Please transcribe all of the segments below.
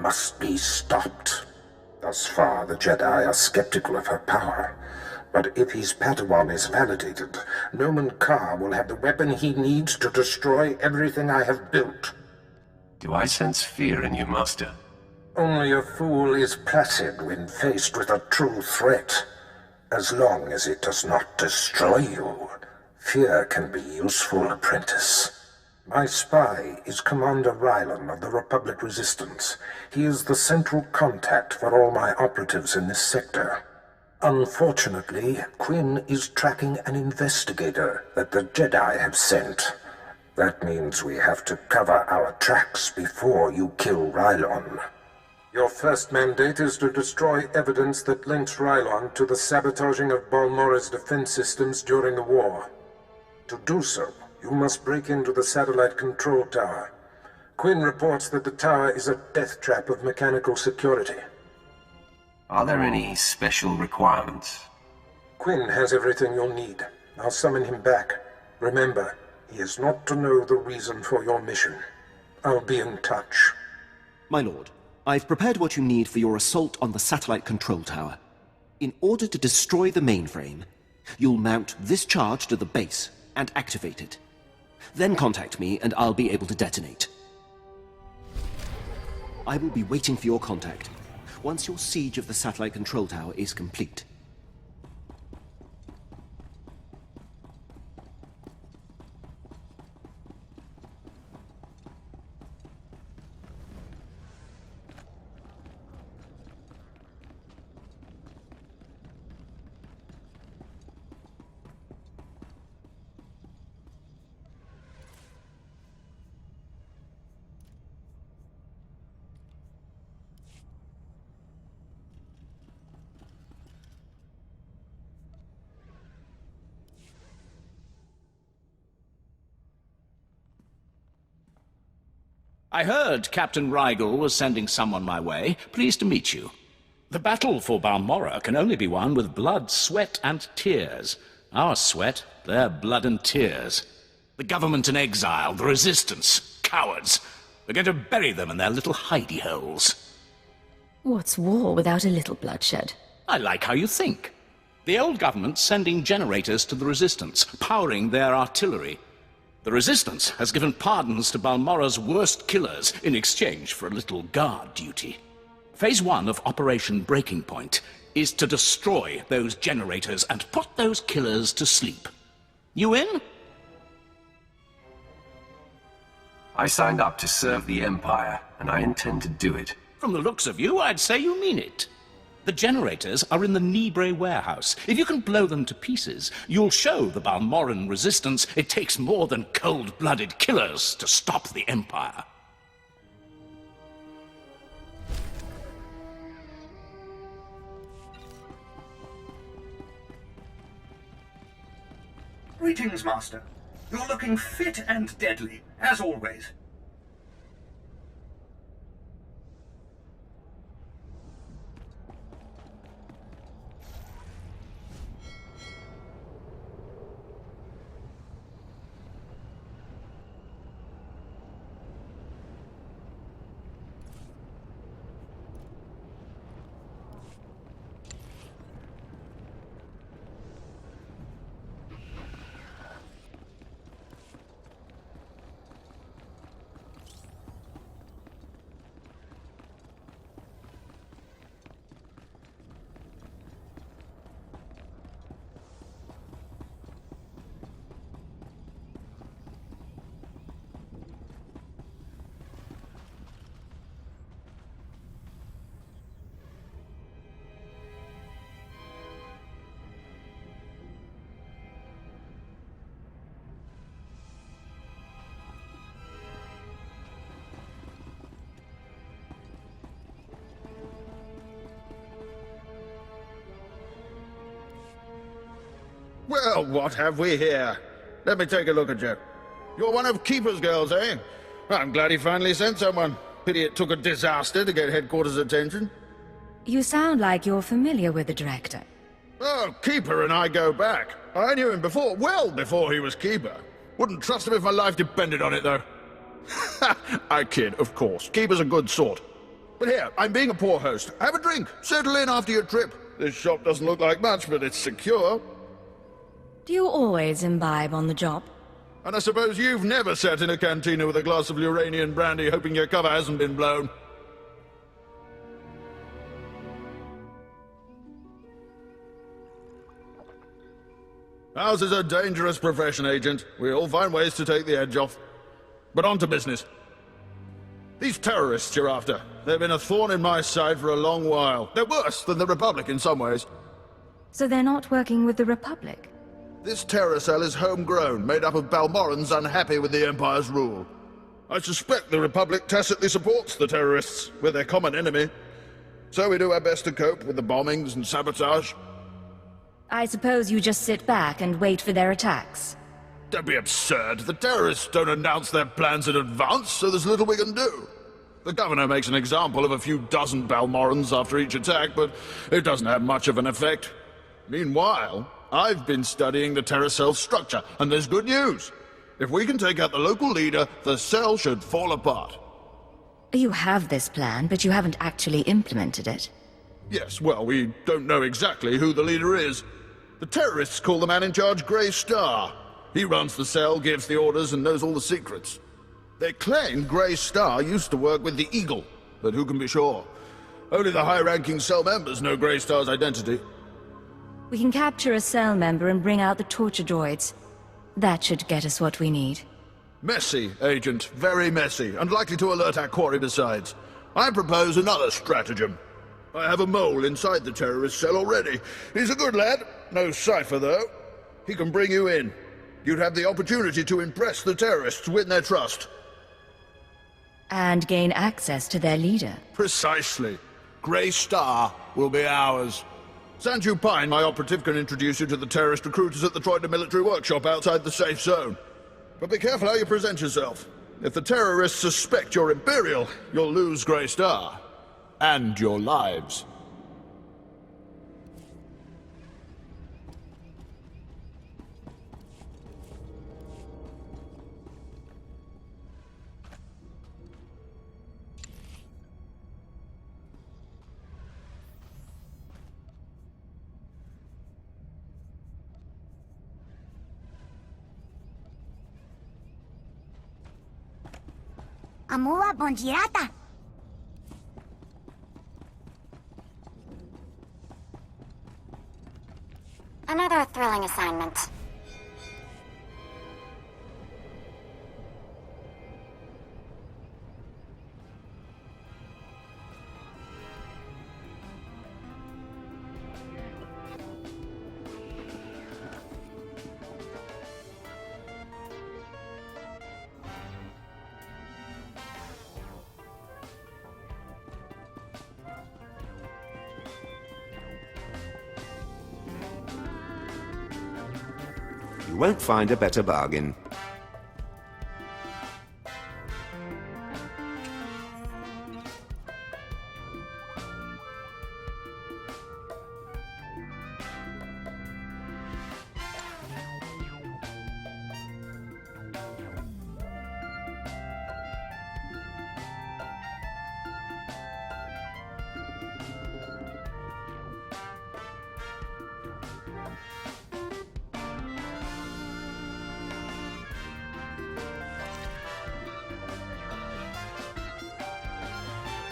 must be stopped. Thus far, the Jedi are skeptical of her power. But if his Padawan is validated, Noman Carr will have the weapon he needs to destroy everything I have built. Do I sense fear in you, Master? Only a fool is placid when faced with a true threat. As long as it does not destroy you, fear can be useful, apprentice. My spy is Commander Rylan of the Republic Resistance. He is the central contact for all my operatives in this sector. Unfortunately, Quinn is tracking an investigator that the Jedi have sent. That means we have to cover our tracks before you kill Rylon. Your first mandate is to destroy evidence that links Rylon to the sabotaging of Ballmora's defense systems during the war. To do so, you must break into the satellite control tower. Quinn reports that the tower is a death trap of mechanical security. Are there any special requirements? Quinn has everything you'll need. I'll summon him back. Remember, he is not to know the reason for your mission. I'll be in touch. My lord, I've prepared what you need for your assault on the satellite control tower. In order to destroy the mainframe, you'll mount this charge to the base and activate it. Then contact me and I'll be able to detonate. I will be waiting for your contact once your siege of the satellite control tower is complete. I heard Captain Rigel was sending someone my way. Pleased to meet you. The battle for Ballmora can only be won with blood, sweat, and tears. Our sweat, their blood and tears. The government in exile, the resistance, cowards. We're going to bury them in their little hidey holes. What's war without a little bloodshed? I like how you think. The old government's sending generators to the resistance, powering their artillery. The Resistance has given pardons to Ballmora's worst killers in exchange for a little guard duty. Phase 1 of Operation Breaking Point is to destroy those generators and put those killers to sleep. You in? I signed up to serve the Empire, and I intend to do it. From the looks of you, I'd say you mean it. The generators are in the Nibre warehouse. If you can blow them to pieces, you'll show the Balmoran resistance it takes more than cold-blooded killers to stop the Empire. Greetings, Master. You're looking fit and deadly, as always. Well, what have we here? Let me take a look at you. You're one of Keeper's girls, eh? I'm glad he finally sent someone. Pity it took a disaster to get headquarters' attention. You sound like you're familiar with the director. Oh, Keeper and I go back. I knew him before, well before he was Keeper. Wouldn't trust him if my life depended on it, though. I kid, of course. Keeper's a good sort. But here, I'm being a poor host. Have a drink. Settle in after your trip. This shop doesn't look like much, but it's secure. Do you always imbibe on the job? And I suppose you've never sat in a cantina with a glass of Uranian brandy hoping your cover hasn't been blown. Ours is a dangerous profession, Agent. We all find ways to take the edge off. But on to business. These terrorists you're after, they've been a thorn in my side for a long while. They're worse than the Republic in some ways. So they're not working with the Republic? This terror cell is homegrown, made up of Balmorans unhappy with the Empire's rule. I suspect the Republic tacitly supports the terrorists. We're their common enemy. So we do our best to cope with the bombings and sabotage. I suppose you just sit back and wait for their attacks. Don't be absurd. The terrorists don't announce their plans in advance, so there's little we can do. The governor makes an example of a few dozen Balmorans after each attack, but it doesn't have much of an effect. Meanwhile, I've been studying the terror cell's structure, and there's good news. If we can take out the local leader, the cell should fall apart. You have this plan, but you haven't actually implemented it. Yes, well, we don't know exactly who the leader is. The terrorists call the man in charge Grey Star. He runs the cell, gives the orders, and knows all the secrets. They claim Grey Star used to work with the Eagle, but who can be sure? Only the high-ranking cell members know Grey Star's identity. We can capture a cell member and bring out the torture droids. That should get us what we need. Messy, Agent. Very messy, and likely to alert our quarry besides. I propose another stratagem. I have a mole inside the terrorist cell already. He's a good lad. No cipher, though. He can bring you in. You'd have the opportunity to impress the terrorists, win their trust. And gain access to their leader. Precisely. Grey Star will be ours. Sanju Pine, my operative, can introduce you to the terrorist recruiters at the Troida military workshop outside the safe zone. But be careful how you present yourself. If the terrorists suspect you're Imperial, you'll lose Grey Star. And your lives. Amua Bongirata. Another thrilling assignment. You won't find a better bargain.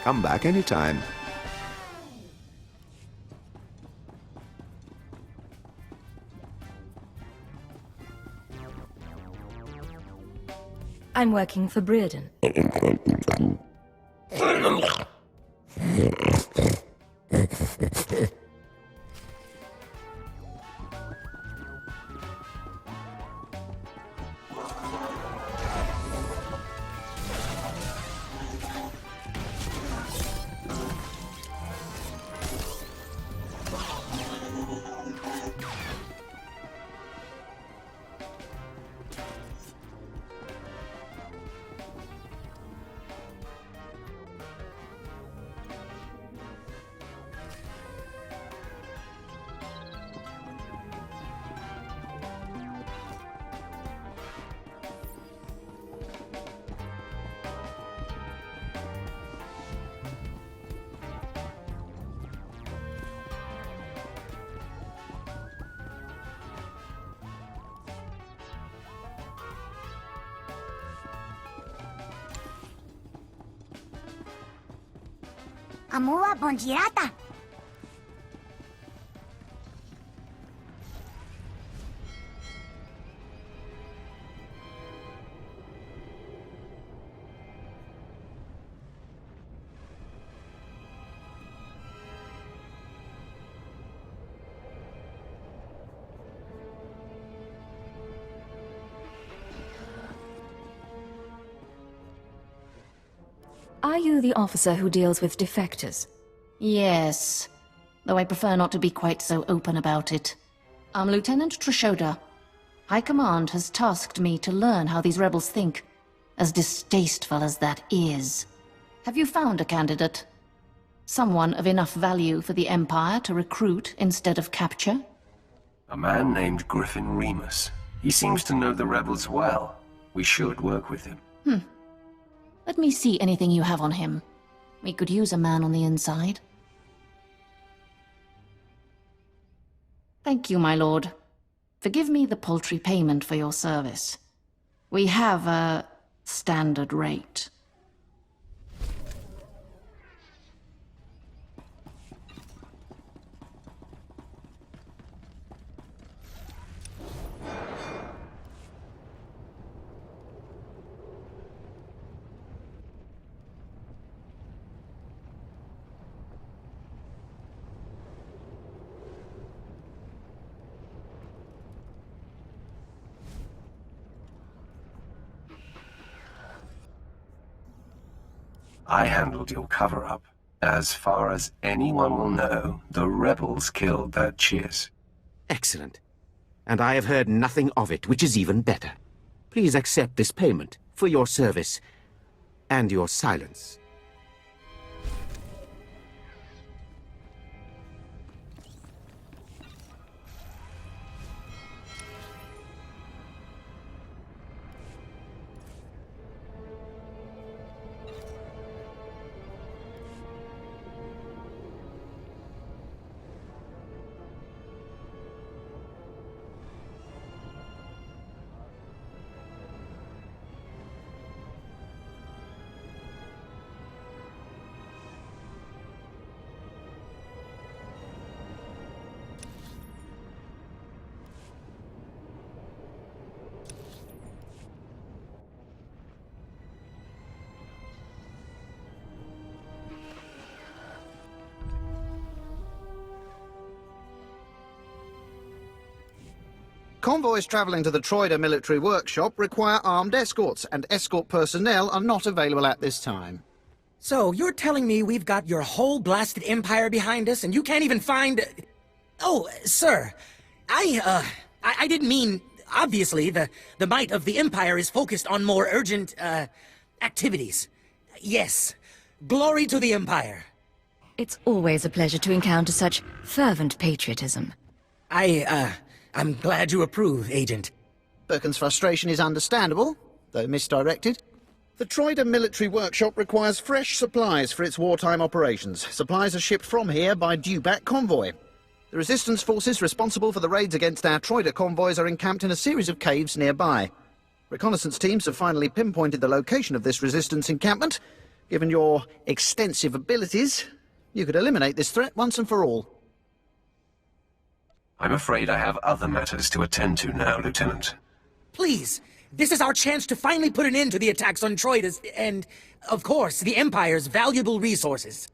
Come back anytime. I'm working for Breredan. Amua Bongirata. Are you the officer who deals with defectors? Yes, though I prefer not to be quite so open about it. I'm Lieutenant Trishoda. High Command has tasked me to learn how these rebels think, as distasteful as that is. Have you found a candidate? Someone of enough value for the Empire to recruit instead of capture? A man named Griffin Remus. He seems to know the rebels well. We should work with him. Let me see anything you have on him. We could use a man on the inside. Thank you, my lord. Forgive me the paltry payment for your service. We have a standard rate. I handled your cover-up. As far as anyone will know, the rebels killed that Chiz. Excellent. And I have heard nothing of it, which is even better. Please accept this payment for your service and your silence. Convoys travelling to the Troida military workshop require armed escorts, and escort personnel are not available at this time. So, you're telling me we've got your whole blasted empire behind us, and you can't even find... Oh, sir, I didn't mean... Obviously, the might of the empire is focused on more urgent, activities. Yes, glory to the empire. It's always a pleasure to encounter such fervent patriotism. I'm glad you approve, Agent. Birkin's frustration is understandable, though misdirected. The Troida military workshop requires fresh supplies for its wartime operations. Supplies are shipped from here by due-back convoy. The resistance forces responsible for the raids against our Troida convoys are encamped in a series of caves nearby. Reconnaissance teams have finally pinpointed the location of this resistance encampment. Given your extensive abilities, you could eliminate this threat once and for all. I'm afraid I have other matters to attend to now, Lieutenant. Please, this is our chance to finally put an end to the attacks on Troida's and, of course, the Empire's valuable resources.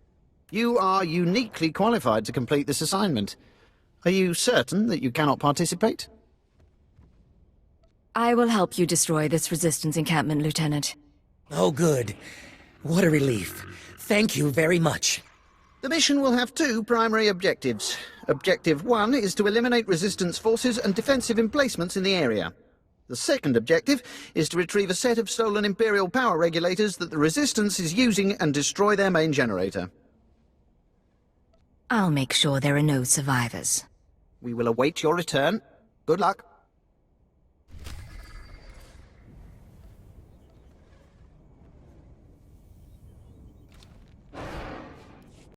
You are uniquely qualified to complete this assignment. Are you certain that you cannot participate? I will help you destroy this resistance encampment, Lieutenant. Oh, good. What a relief. Thank you very much. The mission will have two primary objectives. Objective 1 is to eliminate resistance forces and defensive emplacements in the area. The second objective is to retrieve a set of stolen Imperial power regulators that the Resistance is using and destroy their main generator. I'll make sure there are no survivors. We will await your return. Good luck.